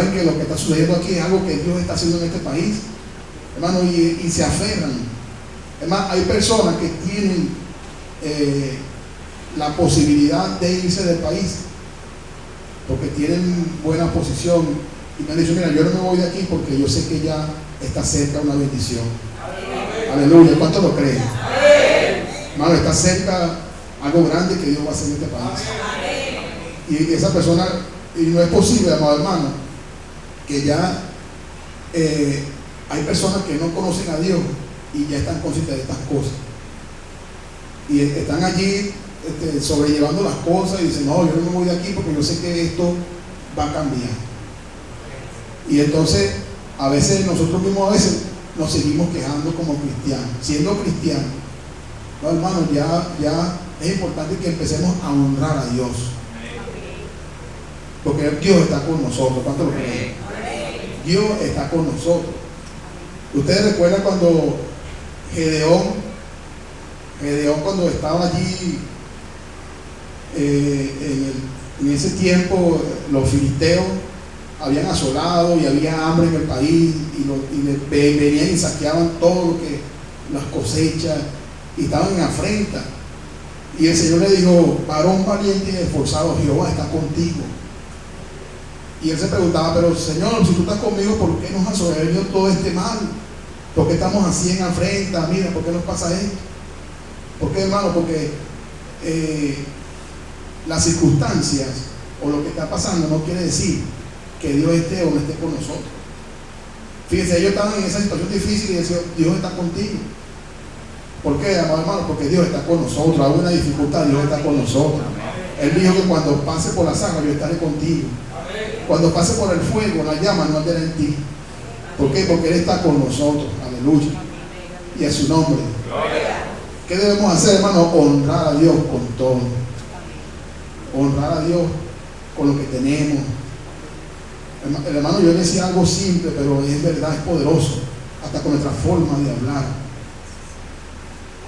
saben que lo que está sucediendo aquí es algo que Dios está haciendo en este país, hermano, y se aferran. Además, hay personas que tienen la posibilidad de irse del país porque tienen buena posición y me han dicho, mira, yo no me voy de aquí porque yo sé que ya está cerca una bendición. Aleluya. ¿Cuánto lo creen? Hermano, está cerca algo grande que Dios va a hacer en este país. Y esa persona, y no es posible, amado hermano, que ya hay personas que no conocen a Dios y ya están conscientes de estas cosas. Y están allí sobrellevando las cosas y dicen, no, yo no me voy de aquí porque yo sé que esto va a cambiar. Y entonces, a veces nosotros mismos nos seguimos quejando como cristianos. Siendo cristianos, no, hermano, ya es importante que empecemos a honrar a Dios. Porque Dios está con nosotros. ¿Cuánto lo creen? Dios está con nosotros. Ustedes recuerdan cuando Gedeón cuando estaba allí en ese tiempo, los filisteos habían asolado y había hambre en el país y venían y saqueaban todo lo que las cosechas y estaban en afrenta. Y el Señor le dijo, varón valiente y esforzado, Jehová está contigo. Y él se preguntaba, pero Señor, si tú estás conmigo, ¿por qué nos ha sobrevenido todo este mal? ¿Por qué estamos así en afrenta? Mira, ¿por qué nos pasa esto? ¿Por qué, hermano? Porque las circunstancias o lo que está pasando no quiere decir que Dios esté o no esté con nosotros. Fíjense, ellos estaban en esa situación difícil y decían, Dios está contigo. ¿Por qué, amado hermano? Porque Dios está con nosotros. Hay una dificultad, Dios está con nosotros. Él dijo que cuando pase por las aguas yo estaré contigo. Cuando pase por el fuego, la llama no arderá en ti. ¿Por qué? Porque Él está con nosotros. Aleluya. Y a su nombre. ¿Qué debemos hacer, hermano? Honrar a Dios con todo. Honrar a Dios con lo que tenemos. El hermano, yo decía algo simple, pero es verdad, es poderoso. Hasta con nuestra forma de hablar.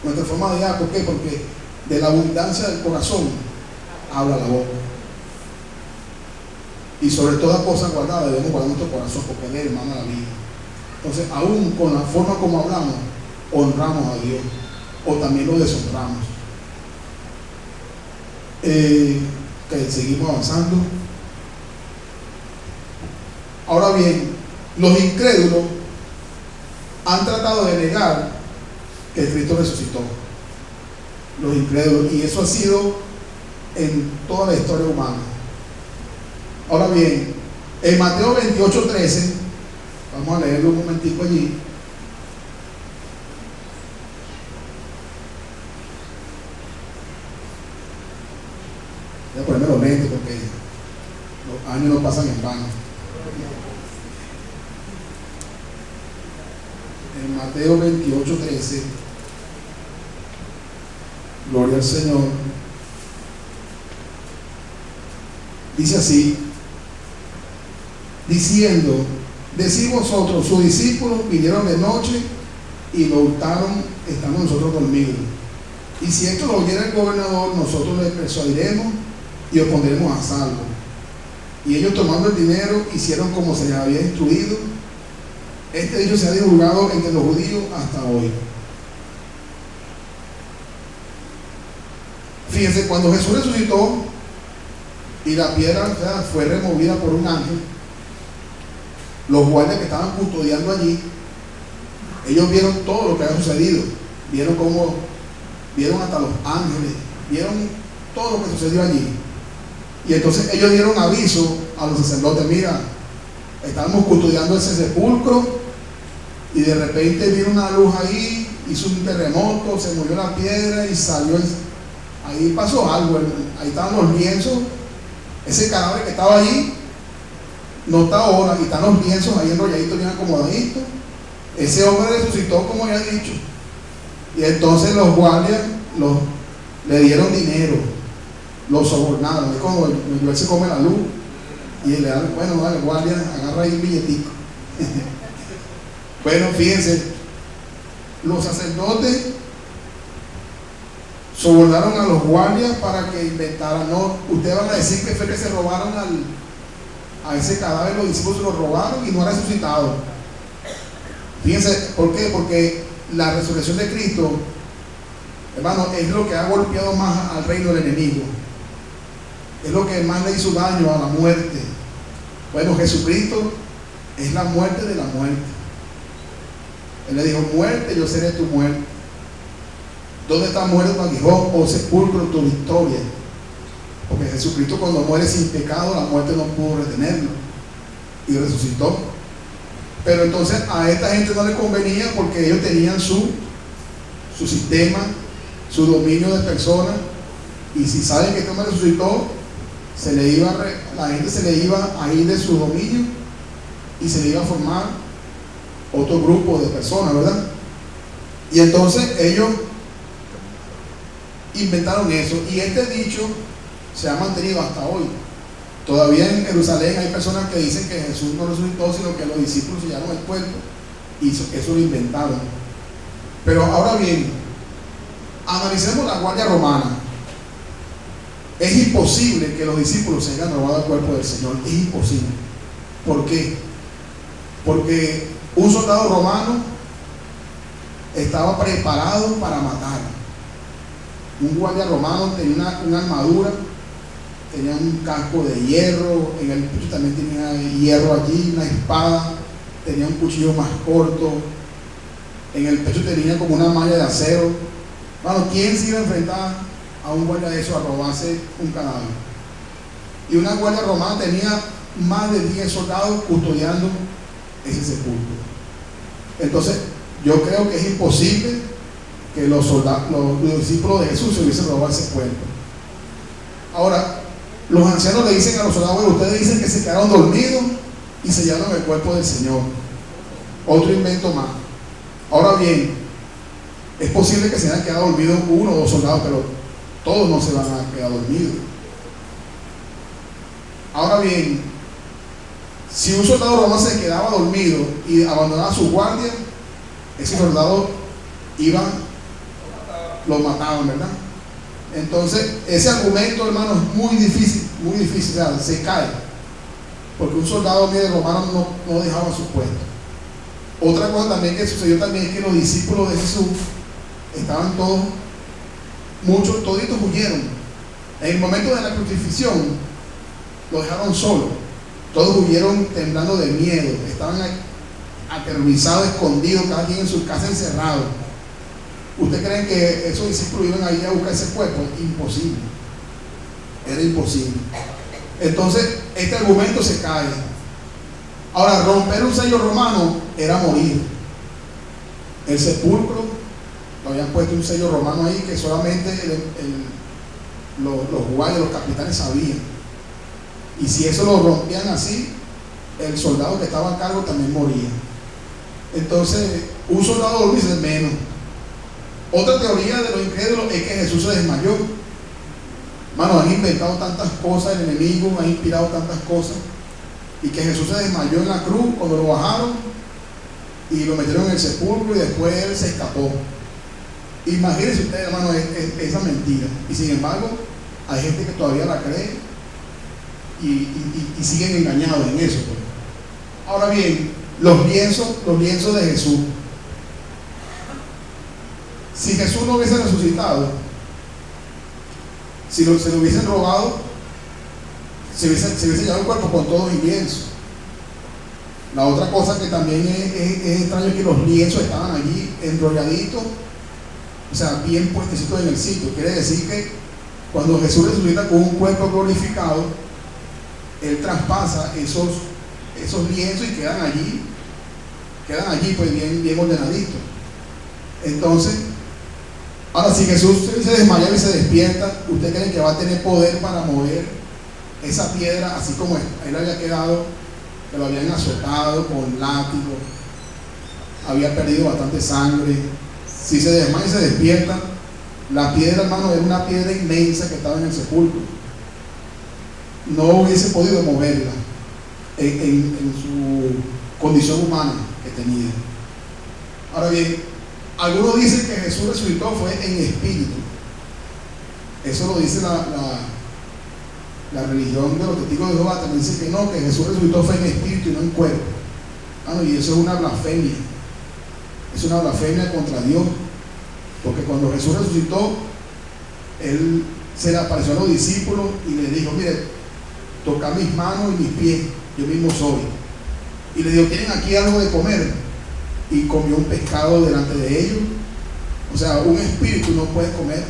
Nuestra forma de hablar, ¿por qué? Porque de la abundancia del corazón habla la boca. Y sobre toda cosa guardada debemos guardar nuestro corazón, porque de él emana la vida. Entonces, aún con la forma como hablamos, honramos a Dios o también lo deshonramos. Que seguimos avanzando. Ahora bien, los incrédulos han tratado de negar que Cristo resucitó. Los incrédulos, y eso ha sido en toda la historia humana. Ahora bien, en Mateo 28:13, vamos a leerlo un momentico allí. Voy a ponerme los lentes porque los años no pasan en vano. En Mateo 28:13, gloria al Señor, dice así, diciendo, decid vosotros, sus discípulos vinieron de noche y lo hurtaron estando nosotros dormidos. Y si esto lo oyera el gobernador, nosotros le persuadiremos y os pondremos a salvo. Y ellos, tomando el dinero, hicieron como se les había instruido. Este dicho se ha divulgado entre los judíos hasta hoy. Fíjense, cuando Jesús resucitó y la piedra, o sea, fue removida por un ángel, los guardias que estaban custodiando allí, ellos vieron todo lo que había sucedido, vieron hasta los ángeles, vieron todo lo que sucedió allí. Y entonces ellos dieron aviso a los sacerdotes, mira, estábamos custodiando ese sepulcro y de repente vino una luz ahí, hizo un terremoto, se movió la piedra y salió, ahí pasó algo, ahí estaban los lienzos, ese cadáver que estaba allí no está ahora, y están los lienzos ahí enrolladitos, bien acomodaditos. Ese hombre resucitó como ya he dicho. Y entonces los guardias le dieron dinero, lo sobornaron. Es como él se come la luz y le dan, bueno, vale, guardia, agarra ahí un billetico. Bueno, fíjense, los sacerdotes sobornaron a los guardias para que inventaran, no, ustedes van a decir que fue que se robaron a ese cadáver los discípulos se lo robaron y no ha resucitado. Fíjense, ¿por qué? Porque la resurrección de Cristo, hermano, es lo que ha golpeado más al reino del enemigo. Es lo que más le hizo daño a la muerte. Bueno, Jesucristo es la muerte de la muerte. Él le dijo: muerte, yo seré tu muerte. ¿Dónde está muerte tu aguijón, o sepulcro tu victoria? Porque Jesucristo, cuando muere sin pecado, la muerte no pudo retenerlo y resucitó. Pero entonces a esta gente no le convenía, porque ellos tenían su sistema, su dominio de personas, y si saben que este hombre resucitó, la gente se le iba a ir de su dominio y se le iba a formar otro grupo de personas, ¿verdad? Y entonces ellos inventaron eso, y este dicho se ha mantenido hasta hoy. Todavía en Jerusalén hay personas que dicen que Jesús no resucitó, sino que los discípulos sellaron el cuerpo, y eso lo inventaron. Pero ahora bien, analicemos la guardia romana. Es imposible que los discípulos se hayan robado el cuerpo del Señor. Es imposible. ¿Por qué? Porque un soldado romano estaba preparado para matar. Un guardia romano tenía una armadura, tenía un casco de hierro, en el pecho también tenía hierro allí, una espada, tenía un cuchillo más corto, en el pecho tenía como una malla de acero. Bueno, ¿quién se iba a enfrentar a un guardia de eso a robarse un cadáver? Y una guardia romana tenía más de 10 soldados custodiando ese sepulcro. Entonces, yo creo que es imposible que los discípulos de Jesús se hubiesen robado ese cuerpo. Ahora, los ancianos le dicen a los soldados: bueno, ustedes dicen que se quedaron dormidos y sellaron el cuerpo del Señor. Otro invento más. Ahora bien, es posible que se hayan quedado dormidos uno o dos soldados, pero todos no se van a quedar dormidos. Ahora bien, si un soldado romano se quedaba dormido y abandonaba su guardia, ese soldado lo mataban, ¿verdad? Entonces, ese argumento, hermano, es muy difícil, o sea, se cae, porque un soldado medio romano no dejaba su puesto. Otra cosa también que sucedió también es que los discípulos de Jesús estaban toditos huyeron. En el momento de la crucifixión lo dejaron solo. Todos huyeron temblando de miedo, estaban aterrorizados, escondidos, cada quien en su casa encerrado. ¿Usted cree que esos discípulos iban a ir a buscar ese cuerpo? Imposible. Era imposible. Entonces, este argumento se cae. Ahora, romper un sello romano era morir. El sepulcro, lo habían puesto un sello romano ahí que solamente los guardias, los capitanes sabían. Y si eso lo rompían así, el soldado que estaba a cargo también moría. Entonces, un soldado dormido es menos. Otra teoría de los incrédulos es que Jesús se desmayó. Mano, han inventado tantas cosas, el enemigo ha inspirado tantas cosas, y que Jesús se desmayó en la cruz cuando lo bajaron y lo metieron en el sepulcro y después él se escapó. Imagínense ustedes, hermano, esa mentira. Y sin embargo, hay gente que todavía la cree y siguen engañados en eso, pues. Ahora bien, los lienzos de Jesús. Si Jesús no hubiese resucitado, si se lo hubiesen robado, se hubiese llevado el cuerpo con todo y lienzo. La otra cosa que también es extraño es que los lienzos estaban allí enrolladitos, o sea, bien puestecitos en el sitio. Quiere decir que cuando Jesús resucita con un cuerpo glorificado, Él traspasa esos lienzos y quedan allí pues bien ordenaditos. Entonces, ahora, si Jesús se desmaya y se despierta, ¿usted cree que va a tener poder para mover esa piedra así como él había quedado, que lo habían azotado con látigo, había perdido bastante sangre? Si se desmaya y se despierta, la piedra, hermano, era una piedra inmensa que estaba en el sepulcro. No hubiese podido moverla en su condición humana que tenía. Ahora bien, algunos dicen que Jesús resucitó fue en espíritu. Eso lo dice La religión de los testigos de Jehová también dice que no, que Jesús resucitó fue en espíritu y no en cuerpo. No, y eso es una blasfemia. Es una blasfemia contra Dios. Porque cuando Jesús resucitó, Él se le apareció a los discípulos y le dijo: mire, toca mis manos y mis pies, yo mismo soy. Y le dijo: ¿tienen aquí algo de comer? Y comió un pescado delante de ellos. O sea, un espíritu no puede comer.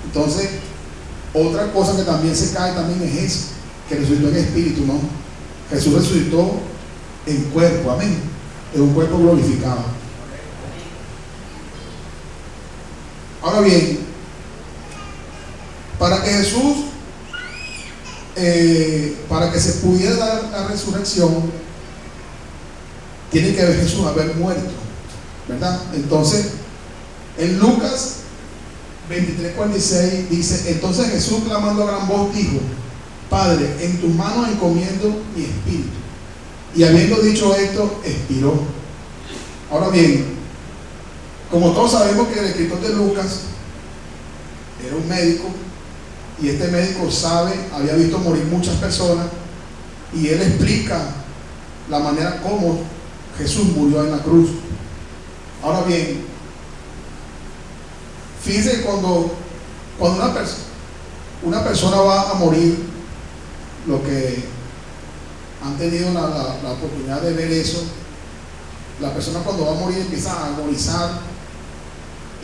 Entonces, otra cosa que también se cae también es eso, que resucitó en espíritu, ¿no? Jesús resucitó en cuerpo, amén, en un cuerpo glorificado. Ahora bien, para que Jesús, para que se pudiera dar la resurrección, tiene que Jesús haber muerto, ¿verdad? Entonces, en Lucas 23:46 dice: entonces Jesús, clamando a gran voz, dijo: Padre, en tus manos encomiendo mi espíritu. Y habiendo dicho esto, expiró. Ahora bien, como todos sabemos que el escritor de Lucas era un médico, y este médico había visto morir muchas personas, y él explica la manera como Jesús murió en la cruz. Ahora bien, fíjense que cuando una persona va a morir, lo que han tenido la oportunidad de ver eso, la persona cuando va a morir empieza a agonizar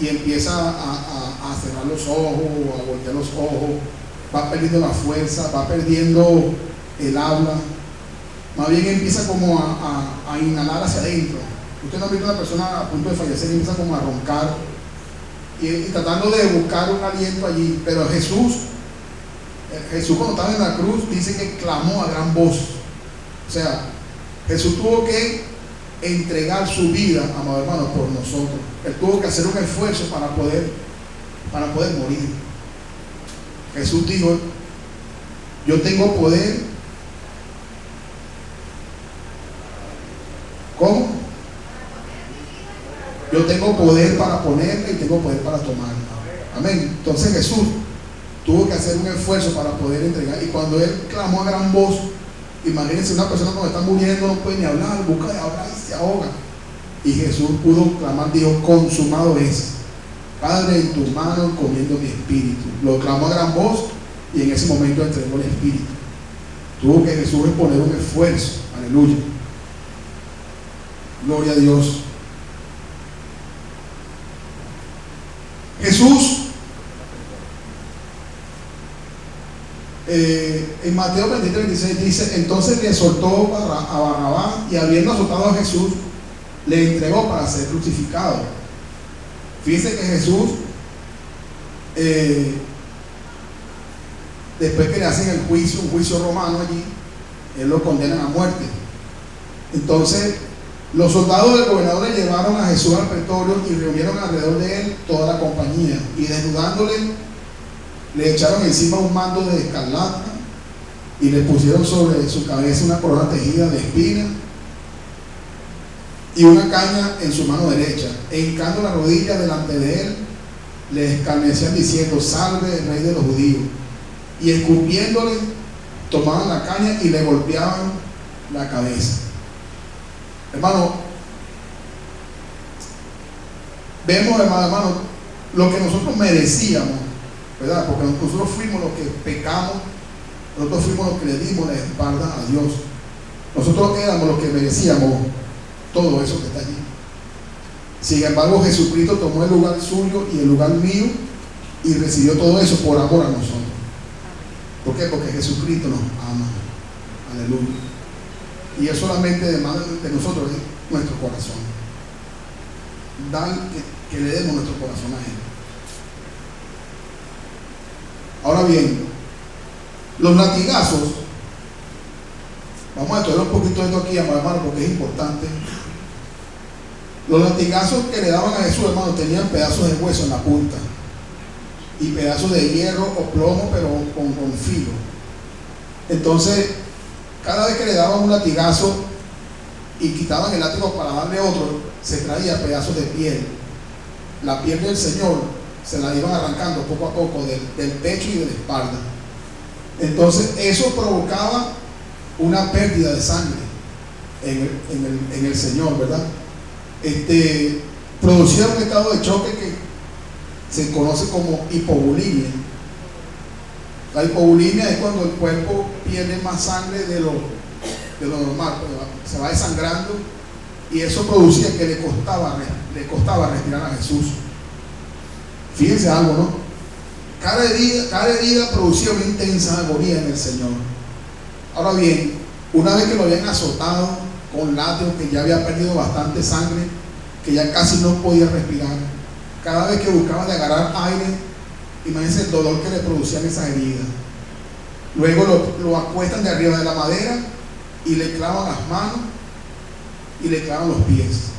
y empieza a cerrar los ojos, a voltear los ojos, va perdiendo la fuerza, va perdiendo el habla, más bien empieza como a inhalar hacia adentro. Usted no ha visto a una persona a punto de fallecer y empieza como a roncar y tratando de buscar un aliento allí. Pero Jesús cuando estaba en la cruz dice que clamó a gran voz. O sea, Jesús tuvo que entregar su vida, amados hermanos, por nosotros. Él tuvo que hacer un esfuerzo para poder morir. Jesús dijo: yo tengo poder. ¿Cómo? Yo tengo poder para ponerme y tengo poder para tomar. Amén. Entonces Jesús tuvo que hacer un esfuerzo para poder entregar. Y cuando Él clamó a gran voz, imagínense una persona cuando está muriendo no puede ni hablar, busca de hablar y se ahoga. Y Jesús pudo clamar, dijo: consumado es. Padre, en tus manos encomiendo mi espíritu. Lo clamó a gran voz y en ese momento entregó el espíritu. Tuvo que Jesús poner un esfuerzo. Aleluya. Gloria a Dios. Jesús, en Mateo 23:26 dice: entonces le soltó a Barrabás, y habiendo azotado a Jesús, le entregó para ser crucificado. Fíjense que Jesús, después que le hacen el juicio, un juicio romano allí, él lo condenan a muerte. Entonces los soldados del gobernador le llevaron a Jesús al pretorio y reunieron alrededor de él toda la compañía, y desnudándole le echaron encima un manto de escarlata y le pusieron sobre su cabeza una corona tejida de espinas y una caña en su mano derecha. E hincando la rodilla delante de él, le escarnecían diciendo: salve el rey de los judíos. Y escupiéndole, tomaban la caña y le golpeaban la cabeza. Hermano, vemos, hermano, lo que nosotros merecíamos, ¿verdad? Porque nosotros fuimos los que pecamos, nosotros fuimos los que le dimos la espalda a Dios. Nosotros éramos los que merecíamos todo eso que está allí. Sin embargo, Jesucristo tomó el lugar suyo y el lugar mío y recibió todo eso por amor a nosotros. ¿Por qué? Porque Jesucristo nos ama. Aleluya. Y es solamente demanda de nosotros, es nuestro corazón. Dan que le demos nuestro corazón a Él. Ahora bien, los latigazos, vamos a estudiar un poquito de esto aquí, hermano, porque es importante. Los latigazos que le daban a Jesús, hermano, tenían pedazos de hueso en la punta y pedazos de hierro o plomo, pero con filo. Entonces, cada vez que le daban un latigazo y quitaban el látigo para darle otro, se traía pedazos de piel. La piel del Señor se la iban arrancando poco a poco del pecho y de la espalda. Entonces eso provocaba una pérdida de sangre en el Señor, ¿verdad? Producía un estado de choque que se conoce como hipovolemia. La hipovolemia es cuando el cuerpo pierde más sangre de lo normal, se va desangrando, y eso producía que le costaba respirar a Jesús. Fíjense algo, ¿no? Cada herida producía una intensa agonía en el Señor. Ahora bien, una vez que lo habían azotado con látigos, que ya había perdido bastante sangre, que ya casi no podía respirar, cada vez que buscaba de agarrar aire, imagínense el dolor que le producían esas heridas. Luego lo acuestan de arriba de la madera y le clavan las manos y le clavan los pies.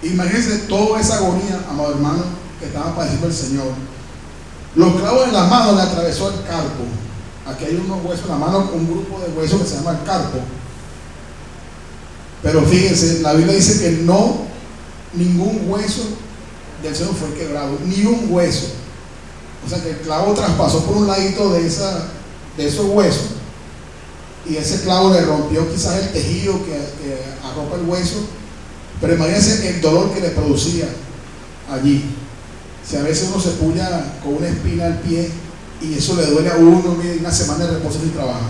Imagínense toda esa agonía, amado hermano, que estaba padeciendo el Señor. Los clavos en las manos le atravesó el carpo. Aquí hay unos huesos en la mano, un grupo de huesos que se llama el carpo. Pero fíjense, la Biblia dice que ningún hueso del Señor fue quebrado, ni un hueso. O sea que el clavo traspasó por un ladito de esos huesos, y ese clavo le rompió quizás el tejido que arropa el hueso. Pero imagínense el dolor que le producía allí. Si a veces uno se puya con una espina al pie y eso le duele a uno, mire, una semana de reposo sin trabajo.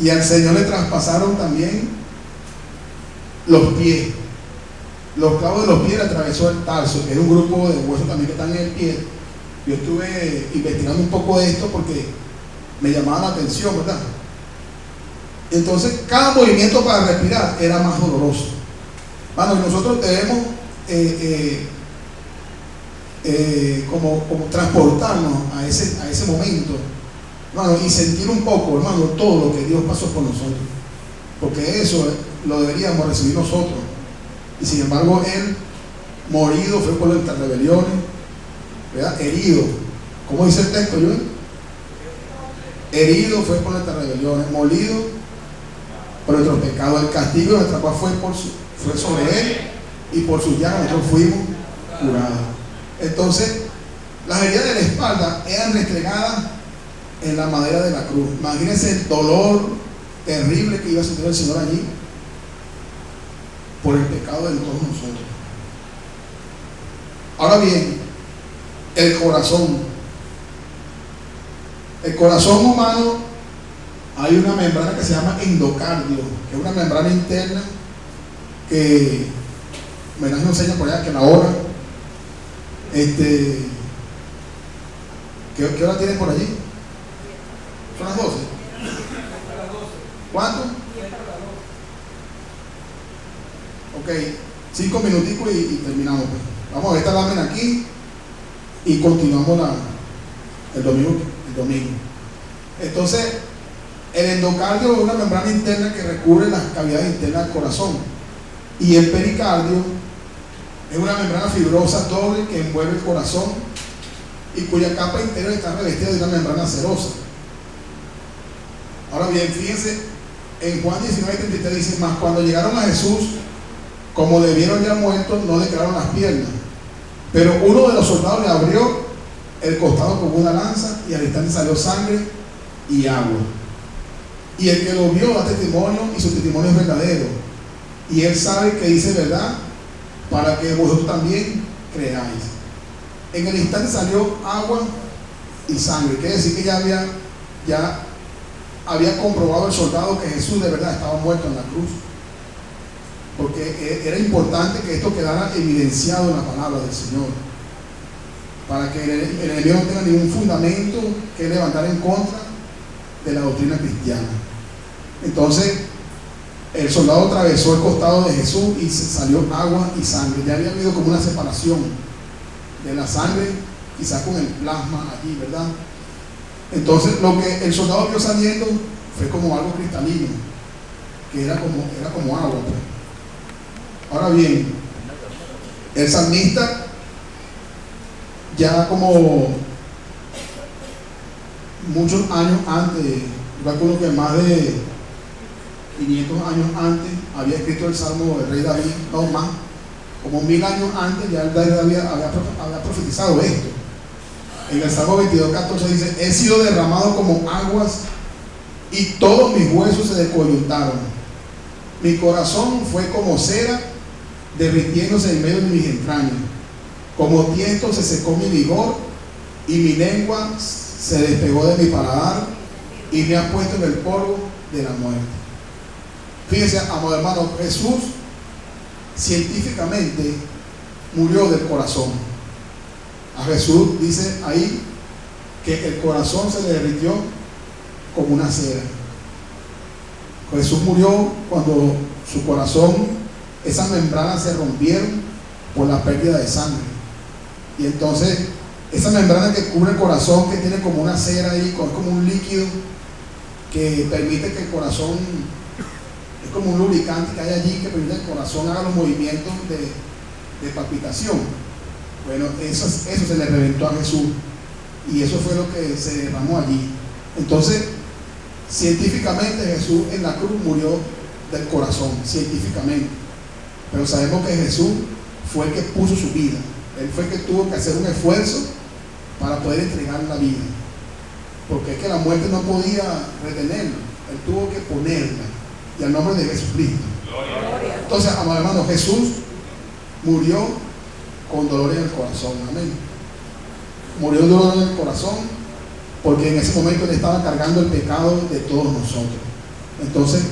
Y al Señor le traspasaron también los pies. Los clavos de los pies le atravesó el tarso, que es un grupo de huesos también que están en el pie. Yo estuve investigando un poco de esto porque me llamaba la atención, ¿verdad? Entonces cada movimiento para respirar era más doloroso. Bueno, y nosotros debemos como transportarnos a ese momento, hermano, y sentir un poco, hermano, todo lo que Dios pasó por nosotros, porque eso lo deberíamos recibir nosotros. Y sin embargo Él, morido, fue por nuestras rebeliones, ¿verdad? Herido, ¿cómo dice el texto, Joel? Herido fue por nuestras rebeliones, molido por nuestros pecados. El castigo de nuestra paz fue sobre Él, y por sus llagas nosotros fuimos curados. Entonces, las heridas de la espalda eran restregadas en la madera de la cruz. Imagínense el dolor terrible que iba a sentir el Señor allí por el pecado de todos nosotros. Ahora bien, el corazón humano, hay una membrana que se llama endocardio, que es una membrana interna que me nos enseña por allá que la hora, ¿qué hora tienen por allí? Son las 12. ¿Cuánto? Ok, 5 minuticos y terminamos. Vamos a ver esta lámina aquí y continuamos el domingo. Entonces, el endocardio es una membrana interna que recubre las cavidades internas del corazón, y el pericardio es una membrana fibrosa doble que envuelve el corazón y cuya capa interior está revestida de una membrana cerosa. Ahora bien, fíjense, en Juan 19:33 dice: más cuando llegaron a Jesús, como le vieron ya muerto, no le quedaron las piernas, pero uno de los soldados le abrió el costado con una lanza, y al instante salió sangre y agua. Y el que lo vio da testimonio, y su testimonio es verdadero, y él sabe que dice verdad, para que vosotros también creáis. En el instante salió agua y sangre. Quiere decir que ya había comprobado el soldado que Jesús de verdad estaba muerto en la cruz, porque era importante que esto quedara evidenciado en la palabra del Señor, para que el enemigo no tenga ningún fundamento que levantar en contra de la doctrina cristiana. Entonces el soldado atravesó el costado de Jesús y se salió agua y sangre. Ya había habido como una separación de la sangre, quizás con el plasma allí, ¿verdad? Entonces lo que el soldado vio saliendo fue como algo cristalino, que era como agua, pues. Ahora bien, el salmista, ya como muchos años antes, yo calculo que más de 500 años antes, había escrito el Salmo del rey David, no más, como 1000 años antes, ya el rey David había profetizado esto. En el Salmo 22:14 dice: he sido derramado como aguas y todos mis huesos se descoyuntaron. Mi corazón fue como cera derritiéndose en medio de mis entrañas. Como tiesto se secó mi vigor y mi lengua se despegó de mi paladar y me ha puesto en el polvo de la muerte. Fíjense, amado hermano, Jesús científicamente murió del corazón. A Jesús dice ahí que el corazón se le derritió como una cera. Jesús murió cuando su corazón, esas membranas se rompieron por la pérdida de sangre. Y entonces esa membrana que cubre el corazón, que tiene como una cera ahí, es como un líquido que permite que el corazón, es como un lubricante que hay allí que permite que el corazón haga los movimientos de palpitación. Bueno, eso se le reventó a Jesús y eso fue lo que se derramó allí. Entonces, científicamente Jesús en la cruz murió del corazón, científicamente. Pero sabemos que Jesús fue el que puso su vida. Él fue el que tuvo que hacer un esfuerzo para poder entregar la vida. Porque es que la muerte no podía retenerla. Él tuvo que ponerla. Y al nombre de Jesucristo. Gloria. Entonces, amado hermano, Jesús murió con dolor en el corazón. Amén. Murió con dolor en el corazón porque en ese momento él estaba cargando el pecado de todos nosotros. Entonces,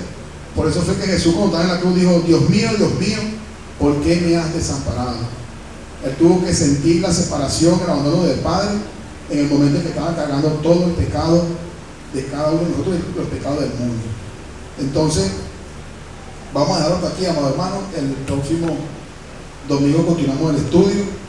por eso fue que Jesús, cuando estaba en la cruz, dijo: Dios mío, ¿por qué me has desamparado? Él tuvo que sentir la separación, el abandono del Padre en el momento en que estaba cargando todo el pecado de cada uno de nosotros y los pecados del mundo. Entonces, vamos a dejarlo hasta aquí, amado hermano. El próximo domingo continuamos el estudio.